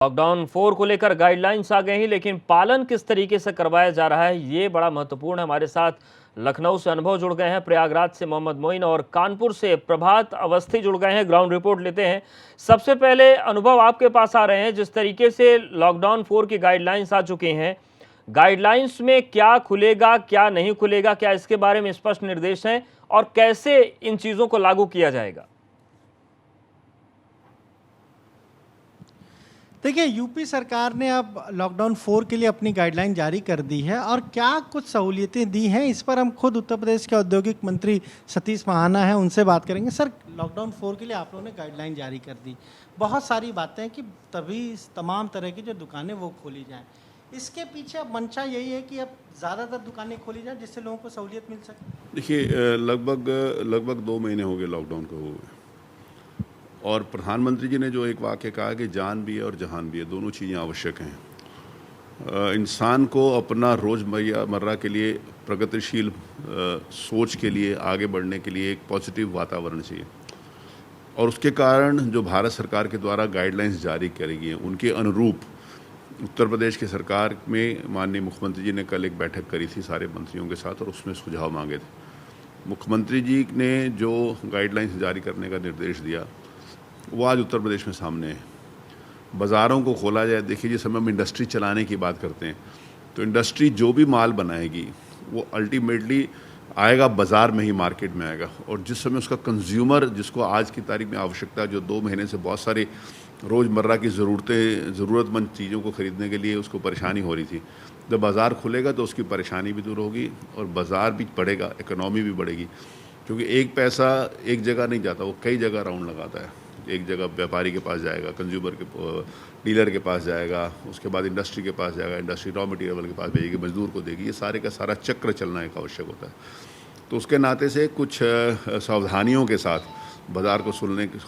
Lockdown 4 को लेकर guidelines आ गए हैं, लेकिन पालन किस तरीके से करवाया जा रहा है ये बड़ा महत्वपूर्ण है। हमारे साथ लखनऊ से अनुभव जुड़ गए हैं, प्रयागराज से मोहम्मद मोइन और कानपुर से प्रभात अवस्थी जुड़ गए हैं। ग्राउंड रिपोर्ट लेते हैं। सबसे पहले अनुभव आपके पास आ रहे हैं, जिस तरीके से लॉकडाउन 4 की गाइडलाइंस आ चुकी हैं, गाइडलाइंस में क्या खुलेगा क्या नहीं खुलेगा, क्या इसके बारे में स्पष्ट निर्देश हैं और कैसे इन चीजों को लागू किया जाएगा? देखिए, यूपी सरकार ने अब लॉकडाउन 4 के लिए अपनी गाइडलाइन जारी कर दी है और क्या कुछ सहूलियतें दी हैं, इस पर हम खुद उत्तर प्रदेश के औद्योगिक मंत्री सतीश महाना हैं, उनसे बात करेंगे। सर, लॉकडाउन 4 के लिए आप लोगों ने गाइडलाइन जारी कर दी, बहुत सारी बातें हैं कि तभी तमाम तरह की जो दुकानें वो खोली जाएं। इसके पीछे अब मंशा यही है कि अब ज़्यादातर दुकानें खोली जाएं जिससे लोगों को सहूलियत मिल सके। देखिए, लगभग 2 महीने हो गए लॉकडाउन को हुए, और प्रधानमंत्री जी ने जो एक वाक्य कहा कि जान भी है और जहान भी है, दोनों चीज़ें आवश्यक हैं। इंसान को अपना रोज़मर्रा के लिए प्रगतिशील सोच के लिए, आगे बढ़ने के लिए एक पॉजिटिव वातावरण चाहिए, और उसके कारण जो भारत सरकार के द्वारा गाइडलाइंस जारी करी गई हैं उनके अनुरूप उत्तर प्रदेश की सरकार में माननीय मुख्यमंत्री जी ने कल एक बैठक करी थी सारे मंत्रियों के साथ, और उसमें सुझाव मांगे थे। मुख्यमंत्री जी ने जो गाइडलाइंस जारी करने का निर्देश दिया वो आज उत्तर प्रदेश में सामने है। बाज़ारों को खोला जाए। देखिए, जिस समय हम इंडस्ट्री चलाने की बात करते हैं तो इंडस्ट्री जो भी माल बनाएगी वो अल्टीमेटली आएगा बाज़ार में ही, मार्केट में आएगा, और जिस समय उसका कंज्यूमर, जिसको आज की तारीख में आवश्यकता, जो 2 महीने से बहुत सारी रोज़मर्रा की ज़रूरतमंद चीज़ों को ख़रीदने के लिए उसको परेशानी हो रही थी, जब बाज़ार खुलेगा तो उसकी परेशानी भी दूर होगी और बाज़ार भी बढ़ेगा, इकोनॉमी भी बढ़ेगी। क्योंकि एक पैसा एक जगह नहीं जाता, वो कई जगह राउंड लगाता है। एक जगह व्यापारी के पास जाएगा, कंज्यूमर के डीलर के पास जाएगा, उसके बाद इंडस्ट्री के पास जाएगा, इंडस्ट्री रॉ मटेरियल के पास भेजेगी, मजदूर को देगी। ये सारे का सारा चक्र चलना एक आवश्यक होता है। तो उसके नाते से कुछ सावधानियों के साथ बाजार को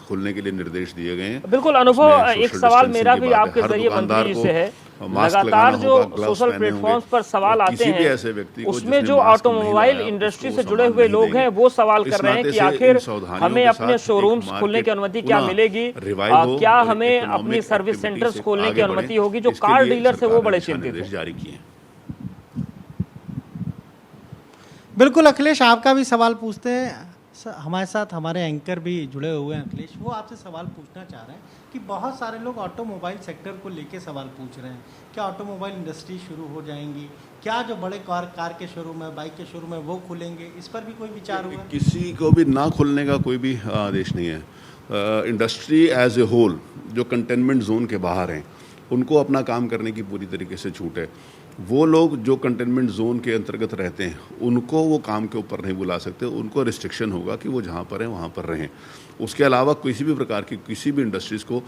खुलने के लिए निर्देश दिए गए हैं। बिल्कुल अनुभव, एक सवाल मेरा भी आपके जरिए मंत्री जी से है। लगातार जो सोशल प्लेटफॉर्म्स पर सवाल आते हैं उसमें जो ऑटोमोबाइल इंडस्ट्री से जुड़े हुए लोग हैं वो सवाल कर रहे हैं कि आखिर हमें अपने शोरूम्स खोलने की अनुमति क्या मिलेगी, क्या हमें अपनी सर्विस सेंटर्स खोलने की अनुमति होगी। जो कार डीलर है वो बड़े चिंतित हैं। जारी किए। बिल्कुल अखिलेश, आपका भी सवाल पूछते हैं। हमारे साथ हमारे एंकर भी जुड़े हुए हैं अखिलेश, वो आपसे सवाल पूछना चाह रहे हैं कि बहुत सारे लोग ऑटोमोबाइल सेक्टर को लेके सवाल पूछ रहे हैं, क्या ऑटोमोबाइल इंडस्ट्री शुरू हो जाएंगी, क्या जो बड़े कार के शोरूम है, बाइक के शोरूम है वो खुलेंगे, इस पर भी कोई विचार हुआ? किसी को भी ना खुलने का कोई भी आदेश नहीं है। इंडस्ट्री एज ए होल जो कंटेनमेंट जोन के बाहर हैं उनको अपना काम करने की पूरी तरीके से छूट है। वो लोग जो कंटेनमेंट जोन के अंतर्गत रहते हैं उनको वो काम के ऊपर नहीं बुला सकते, उनको रिस्ट्रिक्शन होगा कि वो जहाँ पर हैं वहाँ पर रहें। उसके अलावा किसी भी प्रकार की किसी भी इंडस्ट्रीज़ को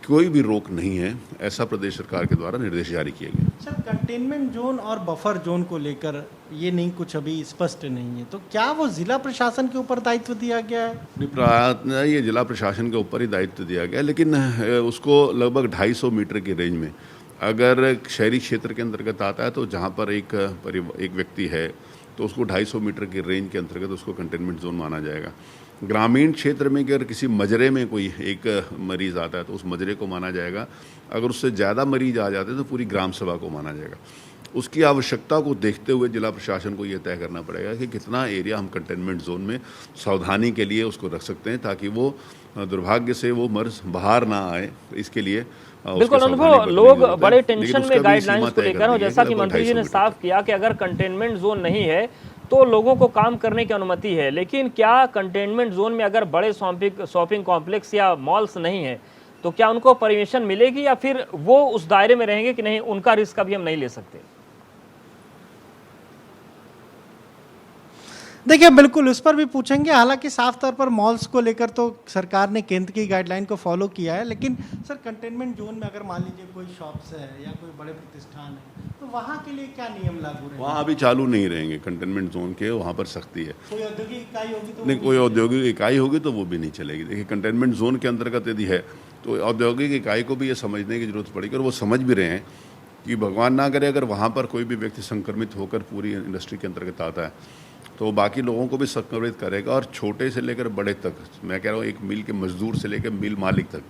कोई भी रोक नहीं है, ऐसा प्रदेश सरकार के द्वारा निर्देश जारी किए गए। सर, कंटेनमेंट जोन और बफर जोन को लेकर ये नहीं कुछ अभी स्पष्ट नहीं है, तो क्या वो जिला प्रशासन के ऊपर दायित्व दिया गया है? ये जिला प्रशासन के ऊपर ही दायित्व दिया गया, लेकिन उसको लगभग 250 मीटर की रेंज में, अगर शहरी क्षेत्र के अंतर्गत आता है तो जहाँ पर एक व्यक्ति है तो उसको 250 मीटर की रेंज के अंतर्गत उसको कंटेनमेंट जोन माना जाएगा। ग्रामीण क्षेत्र में अगर किसी मजरे में कोई एक मरीज़ आता है तो उस मजरे को माना जाएगा। अगर उससे ज़्यादा मरीज आ जाते हैं तो पूरी ग्राम सभा को माना जाएगा। उसकी आवश्यकता को देखते हुए जिला प्रशासन को ये तय करना पड़ेगा कि कितना एरिया हम कंटेनमेंट जोन में सावधानी के लिए उसको रख सकते हैं, ताकि वो दुर्भाग्य से वो मर्ज बाहर ना आए। इसके लिए बिल्कुल अनुभव, लोग बड़े टेंशन में गाइडलाइंस को लेकर, और जैसा कि मंत्री जी ने साफ किया कि अगर कंटेनमेंट जोन नहीं है तो लोगों को काम करने की अनुमति है, लेकिन क्या कंटेनमेंट जोन में अगर बड़े शॉपिंग कॉम्प्लेक्स या मॉल्स नहीं है तो क्या उनको परमिशन मिलेगी, या फिर वो उस दायरे में रहेंगे कि नहीं, उनका रिस्क अभी हम नहीं ले सकते? देखिए, बिल्कुल उस पर भी पूछेंगे। हालांकि साफ तौर पर मॉल्स को लेकर तो सरकार ने केंद्र की गाइडलाइन को फॉलो किया है, लेकिन सर कंटेनमेंट जोन में अगर मान लीजिए कोई शॉप्स है या कोई बड़े प्रतिष्ठान है तो वहाँ के लिए क्या नियम लागू रहेंगे? वहाँ अभी चालू नहीं रहेंगे कंटेनमेंट जोन के, वहाँ पर सख्ती है। कोई औद्योगिक इकाई होगी तो नहीं, कोई औद्योगिक इकाई होगी तो वो भी नहीं चलेगी। देखिए, कंटेनमेंट जोन के अंतर्गत यदि है तो औद्योगिक इकाई को भी ये समझने की जरूरत पड़ेगी, और वो समझ भी रहे हैं कि भगवान ना करे अगर वहाँ पर कोई भी व्यक्ति संक्रमित होकर पूरी इंडस्ट्री के अंतर्गत आता है तो बाकी लोगों को भी संक्रमित करेगा। और छोटे से लेकर बड़े तक, मैं कह रहा हूँ एक मिल के मजदूर से लेकर मिल मालिक तक,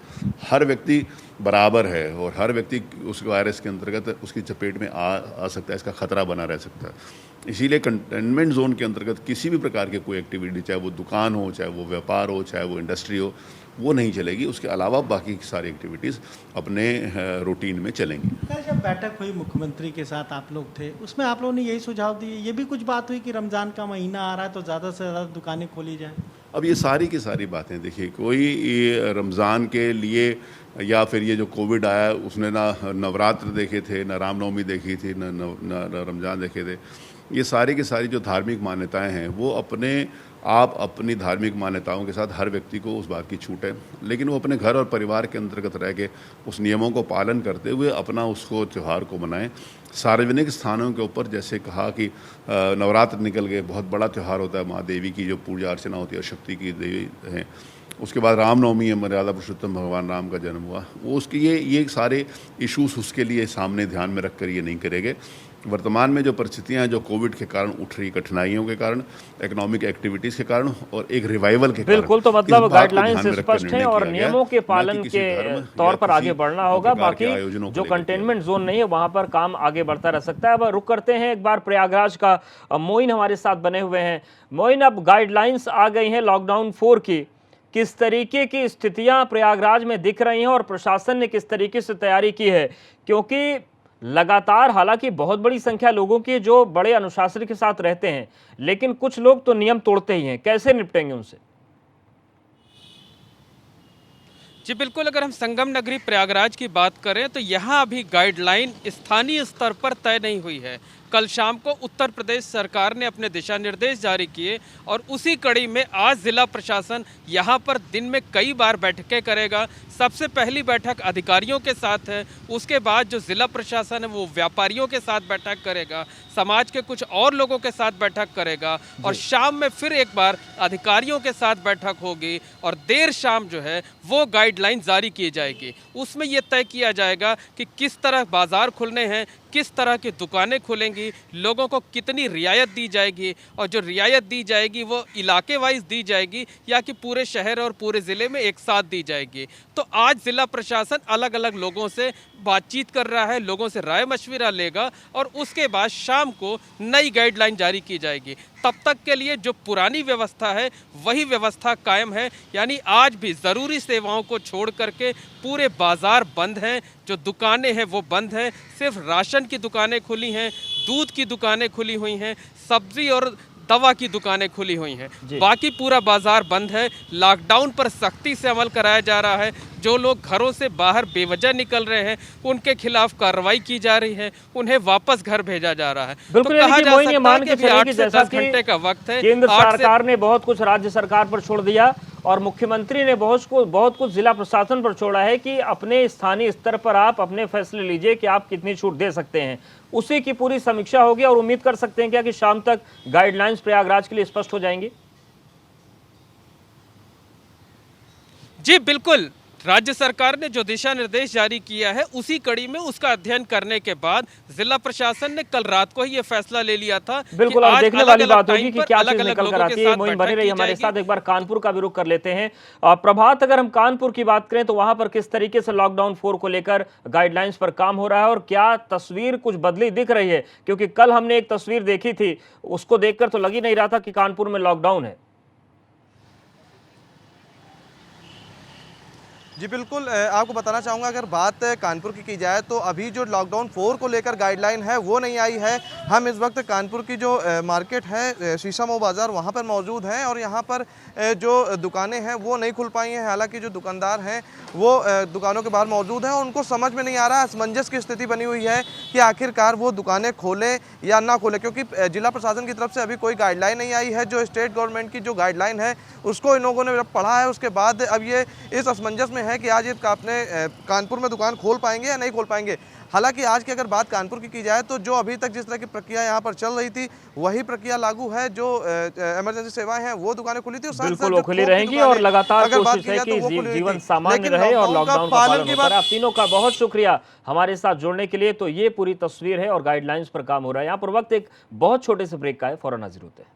हर व्यक्ति बराबर है और हर व्यक्ति उस वायरस के अंतर्गत उसकी चपेट में आ सकता है, इसका खतरा बना रह सकता है। इसीलिए कंटेनमेंट जोन के अंतर्गत किसी भी प्रकार की कोई एक्टिविटी, चाहे वो दुकान हो, चाहे वो व्यापार हो, चाहे वो इंडस्ट्री हो, वो नहीं चलेगी। उसके अलावा बाकी की सारी एक्टिविटीज़ अपने रूटीन में चलेंगी। कल जब बैठक हुई मुख्यमंत्री के साथ, आप लोग थे उसमें, आप लोगों ने यही सुझाव दिए, ये भी कुछ बात हुई कि रमज़ान का महीना आ रहा है तो ज़्यादा से ज़्यादा दुकानें खोली जाएँ? अब ये सारी की सारी बातें देखिए, कोई ये रमज़ान के लिए या फिर ये जो कोविड आया उसने ना नवरात्र देखे थे, ना रामनवमी देखी थी, न रमज़ान देखे थे। ये सारी की सारी जो धार्मिक मान्यताएं हैं वो अपने आप अपनी धार्मिक मान्यताओं के साथ हर व्यक्ति को उस बात की छूट है, लेकिन वो अपने घर और परिवार के अंतर्गत रह के उस नियमों को पालन करते हुए अपना उसको त्यौहार को मनाएं। सार्वजनिक स्थानों के ऊपर जैसे कहा कि नवरात्र निकल गए, बहुत बड़ा त्यौहार होता है, माँ देवी की जो पूजा अर्चना होती है, शक्ति की देवी हैं। उसके बाद रामनवमी है, मर्यादा पुरुषोत्तम भगवान राम का जन्म हुआ, वो उसके ये सारे इश्यूज उसके लिए सामने ध्यान में रख कर ये नहीं करेंगे। वर्तमान में जो परिस्थितियां हैं, जो कोविड के कारण उठ रही कठिनाइयों के कारण, इकोनॉमिक एक्टिविटीज़ के कारण और एक रिवाइवल के कारण, बिल्कुल, तो मतलब गाइडलाइंस स्पष्ट है और नियमों के पालन के तौर पर आगे बढ़ना होगा। बाकी जो कंटेनमेंट जोन नहीं है वहां पर काम आगे बढ़ता रह सकता है। अब रुक करते हैं एक बार प्रयागराज का, मोइन हमारे साथ बने हुए हैं। मोइन, अब गाइडलाइंस आ गई हैं लॉकडाउन 4 की, किस तरीके की स्थितियां प्रयागराज में दिख रही हैं और प्रशासन ने किस तरीके से तैयारी की है? क्योंकि लगातार, हालांकि बहुत बड़ी संख्या लोगों की जो बड़े अनुशासन के साथ रहते हैं, लेकिन कुछ लोग तो नियम तोड़ते ही हैं, कैसे निपटेंगे उनसे? जी बिल्कुल, अगर हम संगम नगरी प्रयागराज की बात करें तो यहाँ अभी गाइडलाइन स्थानीय स्तर पर तय नहीं हुई है। कल शाम को उत्तर प्रदेश सरकार ने अपने दिशा निर्देश जारी किए और उसी कड़ी में आज जिला प्रशासन यहाँ पर दिन में कई बार बैठकें करेगा। सबसे पहली बैठक अधिकारियों के साथ है, उसके बाद जो जिला प्रशासन है वो व्यापारियों के साथ बैठक करेगा, समाज के कुछ और लोगों के साथ बैठक करेगा और शाम में फिर एक बार अधिकारियों के साथ बैठक होगी और देर शाम जो है वो गाइडलाइन जारी की जाएगी। उसमें ये तय किया जाएगा कि किस तरह बाजार खुलने हैं, किस तरह की दुकानें खुलेंगी, लोगों को कितनी रियायत दी जाएगी और जो रियायत दी जाएगी वो इलाके वाइज दी जाएगी या कि पूरे शहर और पूरे ज़िले में एक साथ दी जाएगी। तो आज ज़िला प्रशासन अलग अलग लोगों से बातचीत कर रहा है, लोगों से राय मशविरा लेगा और उसके बाद शाम को नई गाइडलाइन जारी की जाएगी। तब तक के लिए जो पुरानी व्यवस्था है वही व्यवस्था कायम है, यानी आज भी ज़रूरी सेवाओं को छोड़ करके पूरे बाज़ार बंद हैं, जो दुकानें हैं वो बंद हैं, सिर्फ राशन की दुकानें खुली हैं, दूध की दुकानें खुली हुई हैं, सब्जी और दवा की दुकानें खुली हुई हैं, बाकी पूरा बाजार बंद है। लॉकडाउन पर सख्ती से अमल कराया जा रहा है। जो लोग घरों से बाहर बेवजह निकल रहे हैं उनके खिलाफ कार्रवाई की जा रही है, उन्हें वापस घर भेजा जा रहा है। बिल्कुल, तो कहा जा सकता मान के चलिए कि जैसा 10 घंटे का वक्त है। केंद्र सरकार ने बहुत कुछ राज्य सरकार पर छोड़ दिया और मुख्यमंत्री ने बहुत कुछ जिला प्रशासन पर छोड़ा है कि अपने स्थानीय स्तर पर आप अपने फैसले लीजिए कि आप कितनी छूट दे सकते हैं। उसी की पूरी समीक्षा होगी और उम्मीद कर सकते हैं क्या कि शाम तक गाइडलाइंस प्रयागराज के लिए स्पष्ट हो जाएंगी? जी बिल्कुल, राज्य सरकार ने जो दिशा निर्देश जारी किया है उसी कड़ी में उसका अध्ययन करने के बाद जिला प्रशासन ने कल रात को ही ये फैसला ले लिया था। बिल्कुल, अब देखने वाली बात होगी कि क्या चीज निकल कर आती है। मोइन बने रही हमारे साथ। एक बार कानपुर का भी रुख कर लेते हैं। प्रभात, अगर हम कानपुर की बात करें तो वहां पर किस तरीके से लॉकडाउन 4 को लेकर गाइडलाइंस पर काम हो रहा है और क्या तस्वीर कुछ बदली दिख रही है? क्योंकि कल हमने एक तस्वीर देखी थी, उसको देखकर तो लग ही नहीं रहा था कि कानपुर में लॉकडाउन है। जी बिल्कुल, आपको बताना चाहूँगा, अगर बात कानपुर की जाए तो अभी जो लॉकडाउन 4 को लेकर गाइडलाइन है वो नहीं आई है। हम इस वक्त कानपुर की जो मार्केट है शीशा मऊ बाज़ार वहाँ पर मौजूद हैं और यहाँ पर जो दुकानें हैं वो नहीं खुल पाई हैं। हालांकि जो दुकानदार हैं वो दुकानों के बाहर मौजूद हैं और उनको समझ में नहीं आ रहा, असमंजस की स्थिति बनी हुई है कि आखिरकार वो दुकानें खोलें या ना खोलें, क्योंकि जिला प्रशासन की तरफ से अभी कोई गाइडलाइन नहीं आई है। जो स्टेट गवर्नमेंट की जो गाइडलाइन है उसको इन लोगों ने जब पढ़ा है उसके बाद अब ये इस असमंजस में है कि आज ये अपने कानपुर में दुकान खोल पाएंगे या नहीं खोल पाएंगे। हालांकि आज की अगर बात कानपुर की जाए तो जो अभी तक जिस तरह की प्रक्रिया यहाँ पर चल रही थी वही प्रक्रिया लागू है। जो इमरजेंसी सेवाएं हैं वो दुकानें खुली थी, बिल्कुल वो खुली रहेंगी और लगातार कोशिश है कि जीवन सामान्य रहे और लॉकडाउन का पालन होता रहे। आप तीनों का बहुत शुक्रिया हमारे साथ जुड़ने के लिए। तो ये पूरी तस्वीर है और गाइडलाइंस पर काम हो रहा है। यहाँ पर वक्त एक बहुत छोटे से ब्रेक का है, फौरन हाजिर होते हैं।